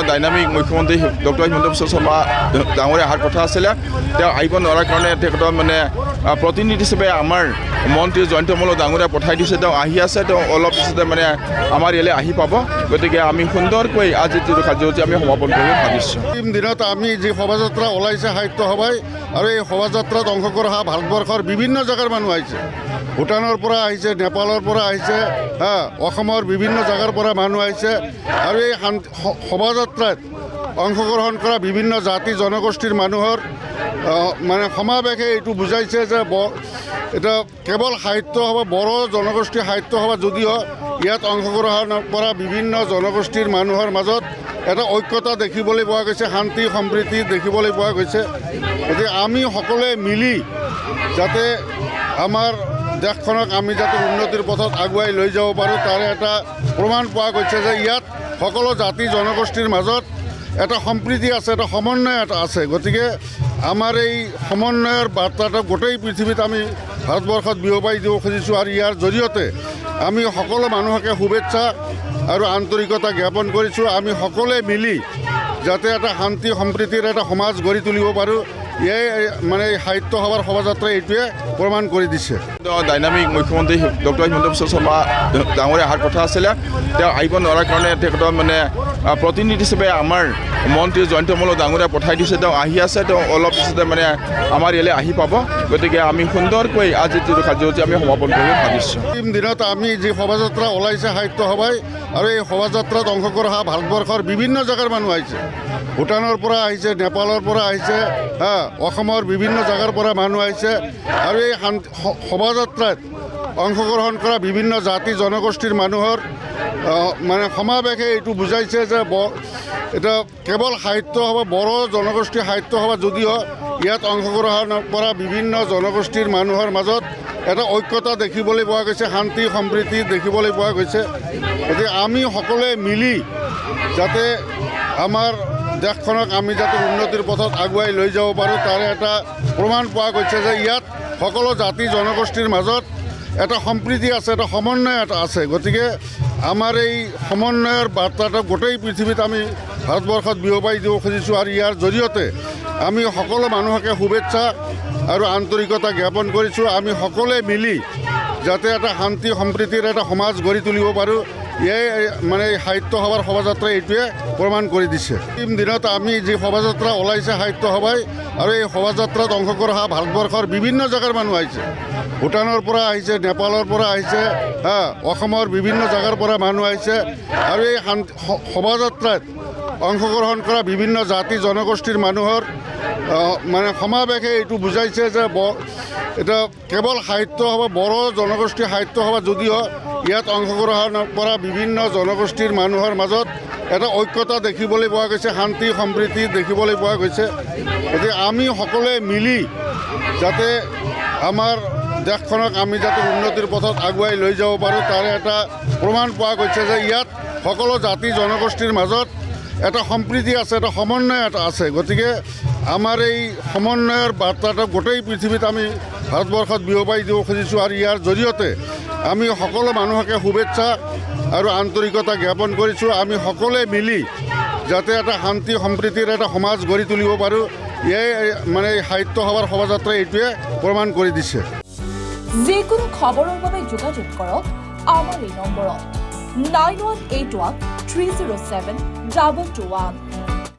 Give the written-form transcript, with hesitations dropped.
Dynamic মুখ্যমন্ত্ৰী doctor Himanta Biswa Sarma ডাঙৰীয়া অহাৰ কথা আছিলে। তেওঁ আহিব নোৱাৰাৰ কাৰণে তেখেতৰ মানে প্ৰতিনিধি হিচাপে আমাৰ মন্ত্ৰী জয়ন্ত মল্ল ডাঙৰীয়া পঠাই দিছে। তেওঁ আহি আছে, তেওঁ অলপ পিছতে মানে আমাৰ ইয়ালৈ আহি পাব। গতিকে আমি সুন্দৰকৈ আজি যিটো কাৰ্যসূচী আমি সমাপন কৰিব ভাবিছোঁ। দিনত আমি যি শোভাযাত্ৰা ওলাইছে সাহিত্য সভাই, আৰু এই শোভাযাত্ৰাত অংশগ্ৰহণ হোৱা ভাৰতবৰ্ষৰ বিভিন্ন জেগাৰ মানুহ আহিছে। ভূটানৰ পৰা আহিছে, নেপালৰ পৰা আহিছে, অসমৰ বিভিন্ন জেগাৰ পৰা মানুহ আহিছে। আৰু এই শোভাযাত্ৰাত অংশগ্ৰহণ কৰা বিভিন্ন জাতি জনগোষ্ঠীৰ মানুহৰ মানে সমাৱেশে এইটো বুজাইছে যে এটা কেৱল সাহিত্য সভা, বড়ো জনগোষ্ঠীৰ সাহিত্য সভা যদিও ইয়াত অংশগ্ৰহণ কৰা বিভিন্ন জনগোষ্ঠীৰ মানুহৰ মাজত এটা ঐক্যতা দেখিবলৈ পোৱা গৈছে, শান্তি সম্প্ৰীতি দেখিবলৈ পোৱা গৈছে। গতিকে আমি সকলোৱে মিলি যাতে আমাৰ দেশখনক আমি যাতে উন্নতিৰ পথত আগুৱাই লৈ যাব পাৰোঁ, তাৰে এটা প্ৰমাণ পোৱা গৈছে যে ইয়াত সকলো জাতি জনগোষ্ঠীৰ মাজত এটা সম্প্ৰীতি আছে, এটা সমন্বয় এটা আছে। গতিকে আমাৰ এই সমন্বয়ৰ বাৰ্তাটো গোটেই পৃথিৱীত আমি ভাৰতবৰ্ষত বিয়পাই দিব খুজিছোঁ। আৰু ইয়াৰ জৰিয়তে আমি সকলো মানুহকে শুভেচ্ছা আৰু আন্তৰিকতা জ্ঞাপন কৰিছোঁ। আমি সকলোৱে মিলি যাতে এটা শান্তি সম্প্ৰীতিৰ এটা সমাজ গঢ়ি তুলিব পাৰোঁ, এয়াই মানে সাহিত্য সভাৰ শোভাযাত্ৰাই এইটোৱে প্ৰমাণ কৰি দিছে। ডাইনামিক মুখ্যমন্ত্ৰী ডক্টৰ হিমন্ত বিশ্ব শৰ্মা ডাঙৰীয়া অহাৰ কথা আছিলে। তেওঁ আহিব নোৱাৰাৰ কাৰণে তেখেতৰ মানে প্ৰতিনিধি হিচাপে আমাৰ মন্ত্ৰী জয়ন্ত মল্ল ডাঙৰীয়া পঠাই দিছে। তেওঁ আহি আছে, তেওঁ অলপ পিছতে মানে আমাৰ ইয়ালৈ আহি পাব। গতিকে আমি সুন্দৰকৈ আজি যিটো কাৰ্যসূচী আমি সমাপন কৰিব ভাবিছোঁ। দিনত আমি যি শোভাযাত্ৰা ওলাইছে সাহিত্য সভাই, আৰু এই শোভাযাত্ৰাত অংশগ্ৰহণ হোৱা ভাৰতবৰ্ষৰ বিভিন্ন জেগাৰ মানুহ আহিছে। ভূটানৰ পৰা আহিছে, নেপালৰ পৰা আহিছে, অসমৰ বিভিন্ন জেগাৰ পৰা মানুহ আহিছে। আৰু এই শোভাযাত্ৰাত অংশগ্ৰহণ কৰা বিভিন্ন জাতি জনগোষ্ঠীৰ মানুহৰ মানে সমাৱেশে এইটো বুজাইছে যে এটা কেৱল সাহিত্য সভা, বড়ো জনগোষ্ঠীৰ সাহিত্য সভা যদিও ইয়াত অংশগ্ৰহণ কৰা বিভিন্ন জনগোষ্ঠীৰ মানুহৰ মাজত এটা ঐক্যতা দেখিবলৈ পোৱা গৈছে, শান্তি সম্প্ৰীতি দেখিবলৈ পোৱা গৈছে। গতিকে আমি সকলোৱে মিলি যাতে আমাৰ দেশখনক আমি যাতে উন্নতিৰ পথত আগুৱাই লৈ যাব পাৰোঁ, তাৰে এটা প্ৰমাণ পোৱা গৈছে যে ইয়াত সকলো জাতি জনগোষ্ঠীৰ মাজত এটা সম্প্ৰীতি আছে, এটা সমন্বয় এটা আছে। গতিকে আমাৰ এই সমন্বয়ৰ বাৰ্তাটো গোটেই পৃথিৱীত আমি ভাৰতবৰ্ষত বিয়পাই দিব খুজিছোঁ। আৰু ইয়াৰ জৰিয়তে আমি সকলো মানুহকে শুভেচ্ছা আৰু আন্তৰিকতা জ্ঞাপন কৰিছোঁ। আমি সকলোৱে মিলি যাতে এটা শান্তি সম্প্ৰীতিৰ এটা সমাজ গঢ়ি তুলিব পাৰোঁ, এয়াই মানে সাহিত্য সভাৰ শোভাযাত্ৰাই এইটোৱে প্ৰমাণ কৰি দিছে। দিনত আমি যি শোভাযাত্ৰা ওলাইছে সাহিত্য সভাই, আৰু এই শোভাযাত্ৰাত অংশগ্ৰহণ হোৱা ভাৰতবৰ্ষৰ বিভিন্ন জেগাৰ মানুহ আহিছে। ভূটানৰ পৰা আহিছে, নেপালৰ পৰা আহিছে, অসমৰ বিভিন্ন জেগাৰ পৰা মানুহ আহিছে। আৰু এই শোভাযাত্ৰাত অংশগ্ৰহণ কৰা বিভিন্ন জাতি জনগোষ্ঠীৰ মানুহৰ মানে সমাৱেশে এইটো বুজাইছে যে এটা কেৱল সাহিত্য সভা, বড়ো জনগোষ্ঠীৰ সাহিত্য সভা যদিও ইয়াত অংশগ্ৰহণ কৰা বিভিন্ন জনগোষ্ঠীৰ মানুহৰ মাজত এটা ঐক্যতা দেখিবলৈ পোৱা গৈছে, শান্তি সম্প্ৰীতি দেখিবলৈ পোৱা গৈছে। গতিকে আমি সকলোৱে মিলি যাতে আমাৰ দেশখনক আমি যাতে উন্নতিৰ পথত আগুৱাই লৈ যাব পাৰোঁ, তাৰে এটা প্ৰমাণ পোৱা গৈছে যে ইয়াত সকলো জাতি জনগোষ্ঠীৰ মাজত এটা সম্প্ৰীতি আছে, এটা সমন্বয় এটা আছে। গতিকে আমাৰ এই সমন্বয়ৰ বাৰ্তাটো গোটেই পৃথিৱীত আমি ভাৰতবৰ্ষত বিয়পাই দিব খুজিছোঁ। আৰু ইয়াৰ জৰিয়তে আমি সকলো মানুহকে শুভেচ্ছা আৰু আন্তৰিকতা জ্ঞাপন কৰিছোঁ। আমি সকলোৱে মিলি যাতে এটা শান্তি সম্প্ৰীতিৰ এটা সমাজ গঢ়ি তুলিব পাৰোঁ, এয়াই মানে সাহিত্য সভাৰ শোভাযাত্ৰাই এইটোৱে প্ৰমাণ কৰি দিছে। যিকোনো খবৰৰ বাবে যোগাযোগ কৰক আমাৰ এই নম্বৰত 9181 307 221।